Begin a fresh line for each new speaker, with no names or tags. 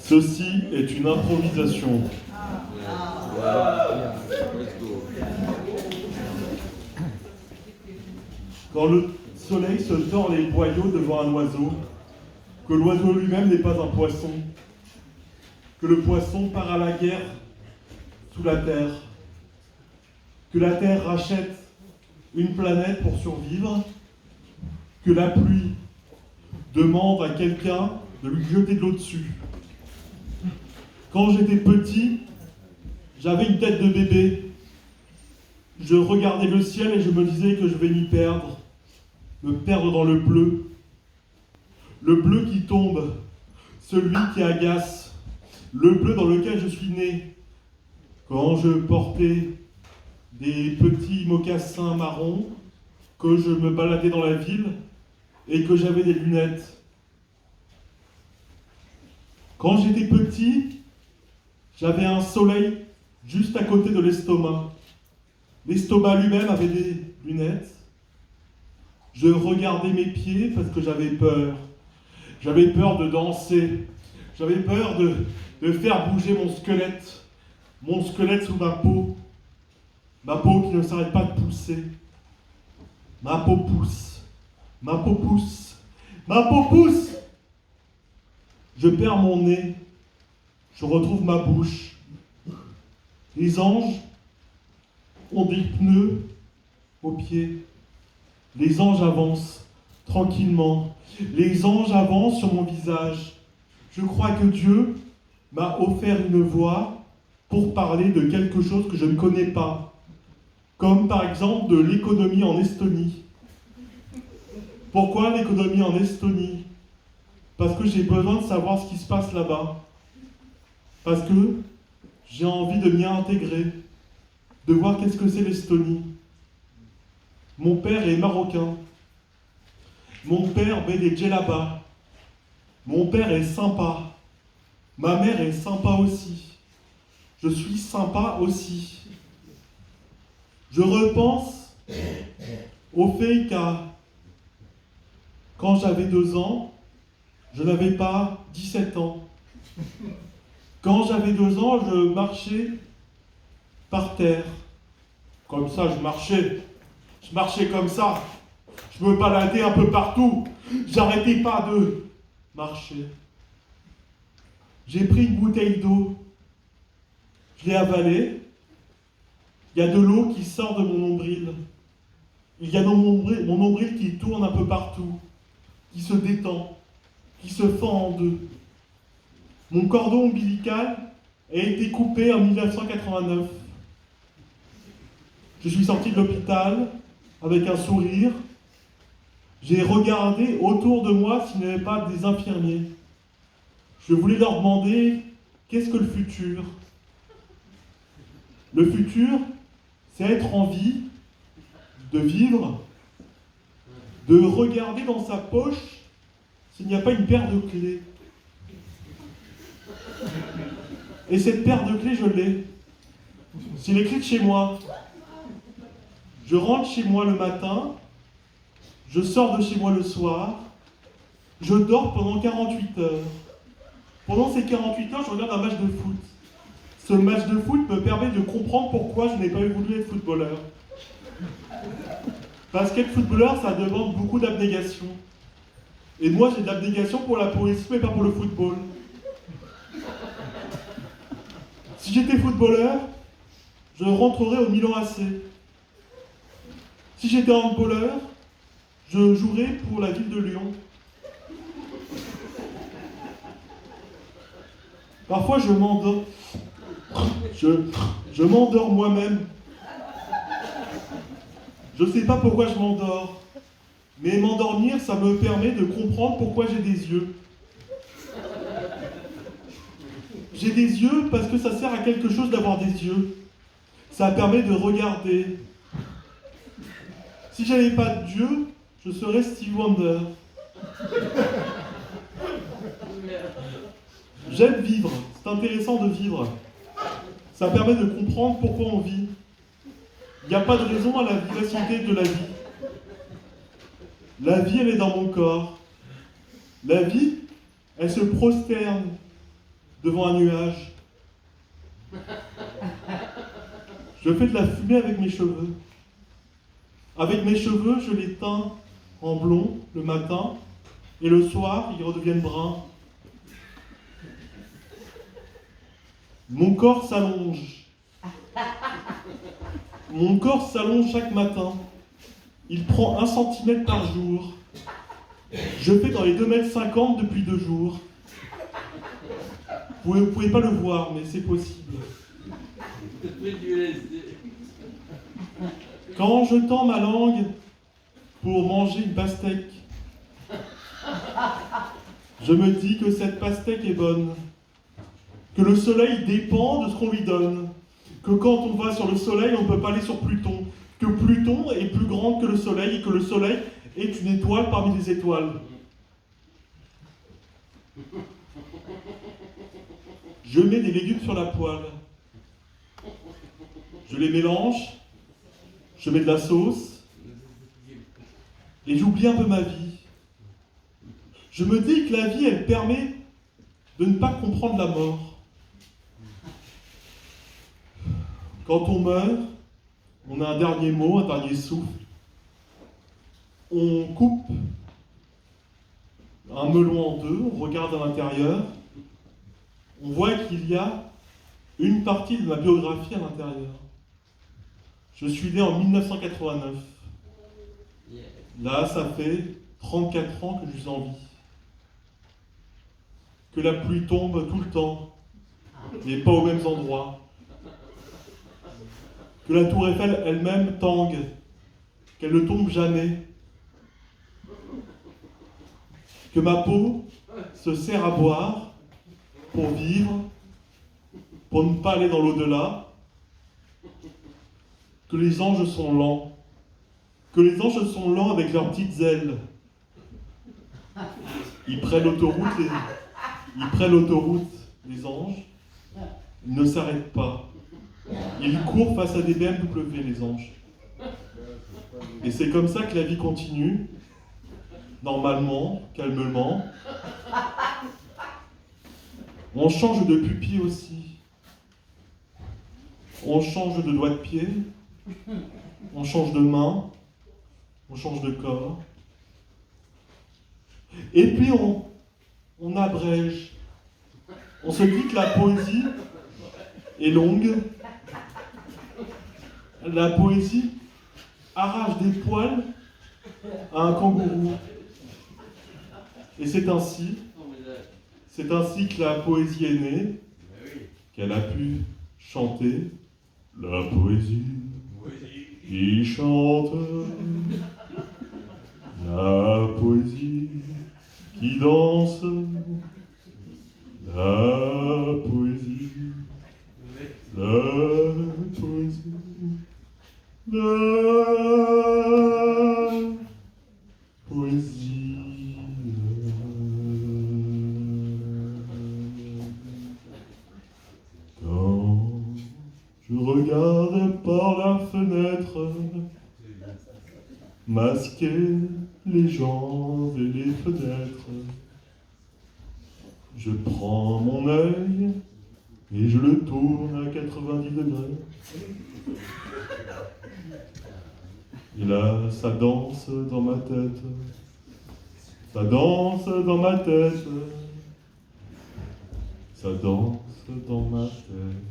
Ceci est une improvisation. Quand le soleil se tord les boyaux devant un oiseau, que l'oiseau lui-même n'est pas un poisson, que le poisson part à la guerre sous la terre, que la terre rachète une planète pour survivre, que la pluie demande à quelqu'un de lui jeter de l'eau dessus. Quand j'étais petit, j'avais une tête de bébé. Je regardais le ciel et je me disais que je vais m'y perdre, me perdre dans le bleu. Le bleu qui tombe, celui qui agace, le bleu dans lequel je suis né. Quand je portais des petits mocassins marrons, que je me baladais dans la ville et que j'avais des lunettes. Quand j'étais petit, j'avais un soleil juste à côté de l'estomac. L'estomac lui-même avait des lunettes. Je regardais mes pieds parce que j'avais peur. J'avais peur de danser. J'avais peur de faire bouger mon squelette sous ma peau qui ne s'arrête pas de pousser. Ma peau pousse, ma peau pousse, ma peau pousse. Je perds mon nez, je retrouve ma bouche. Les anges ont des pneus aux pieds. Les anges avancent tranquillement. Les anges avancent sur mon visage. Je crois que Dieu m'a offert une voix pour parler de quelque chose que je ne connais pas. Comme par exemple de l'économie en Estonie. Pourquoi l'économie en Estonie? Parce que j'ai besoin de savoir ce qui se passe là-bas. Parce que j'ai envie de m'y intégrer, de voir qu'est-ce que c'est l'Estonie. Mon père est marocain. Mon père met des djellabas. Mon père est sympa. Ma mère est sympa aussi. Je suis sympa aussi. Je repense au fait qu'à quand j'avais 2 ans, je n'avais pas 17 ans. Quand j'avais 2 ans, je marchais par terre. Comme ça, je marchais. Je marchais comme ça. Je me baladais un peu partout. J'arrêtais pas de marcher. J'ai pris une bouteille d'eau. Je l'ai avalée. Il y a de l'eau qui sort de mon nombril. Il y a mon nombril qui tourne un peu partout, qui se détend, qui se fend en deux. Mon cordon ombilical a été coupé en 1989. Je suis sorti de l'hôpital avec un sourire. J'ai regardé autour de moi s'il n'y avait pas des infirmiers. Je voulais leur demander qu'est-ce que le futur? Le futur, c'est être en vie, de vivre, de regarder dans sa poche s'il n'y a pas une paire de clés. Et cette paire de clés, je l'ai. C'est les clés de chez moi. Je rentre chez moi le matin, je sors de chez moi le soir, je dors pendant 48 heures. Pendant ces 48 heures, je regarde un match de foot. Ce match de foot me permet de comprendre pourquoi je n'ai pas voulu être footballeur. Parce qu'être footballeur, ça demande beaucoup d'abnégation. Et moi, j'ai de l'abnégation pour la poésie, mais pas pour le football. Si j'étais footballeur, je rentrerais au Milan AC. Si j'étais handballeur, je jouerais pour la ville de Lyon. Parfois, je m'endors. Je m'endors moi-même. Je ne sais pas pourquoi je m'endors. Mais m'endormir, ça me permet de comprendre pourquoi j'ai des yeux. J'ai des yeux parce que ça sert à quelque chose d'avoir des yeux. Ça permet de regarder. Si j'avais pas de Dieu, je serais Stevie Wonder. J'aime vivre, c'est intéressant de vivre. Ça permet de comprendre pourquoi on vit. Il n'y a pas de raison à la vivacité de la vie. La vie, elle est dans mon corps. La vie, elle se prosterne devant un nuage. Je fais de la fumée avec mes cheveux. Avec mes cheveux, je les teins en blond le matin, et le soir, ils redeviennent bruns. Mon corps s'allonge. Mon corps s'allonge chaque matin. Il prend 1 centimètre par jour. Je fais dans les 2,50 m depuis 2 jours. Vous ne pouvez pas le voir, mais c'est possible. Quand je tends ma langue pour manger une pastèque, je me dis que cette pastèque est bonne, que le soleil dépend de ce qu'on lui donne, que quand on va sur le soleil, on ne peut pas aller sur Pluton, que Pluton est plus grand que le soleil et que le soleil est une étoile parmi les étoiles. Je mets des légumes sur la poêle. Je les mélange, je mets de la sauce, et j'oublie un peu ma vie. Je me dis que la vie, elle permet de ne pas comprendre la mort. Quand on meurt, on a un dernier mot, un dernier souffle. On coupe un melon en deux, on regarde à l'intérieur, on voit qu'il y a une partie de ma biographie à l'intérieur. Je suis né en 1989. Là, ça fait 34 ans que je suis en vie. Que la pluie tombe tout le temps, mais pas aux mêmes endroits. Que la tour Eiffel elle-même tangue, qu'elle ne tombe jamais. Que ma peau se sert à boire pour vivre, pour ne pas aller dans l'au-delà. Que les anges sont lents. Que les anges sont lents avec leurs petites ailes. Ils prennent l'autoroute, les anges. Ils ne s'arrêtent pas. Ils courent face à des BMW, les anges. Et c'est comme ça que la vie continue, normalement, calmement. On change de pupille aussi. On change de doigt de pied. On change de main. On change de corps. Et puis on abrège. On se dit que la poésie est longue. La poésie arrache des poils à un kangourou. Et c'est ainsi que la poésie est née, qu'elle a pu chanter la poésie qui chante, la poésie qui danse, la poésie, la poésie, la poésie. Quand je regarde par la fenêtre, masquer les gens et les fenêtres, je prends mon œil et je le tourne à 90 degrés. Et là, ça danse dans ma tête. Ça danse dans ma tête. Ça danse dans ma tête.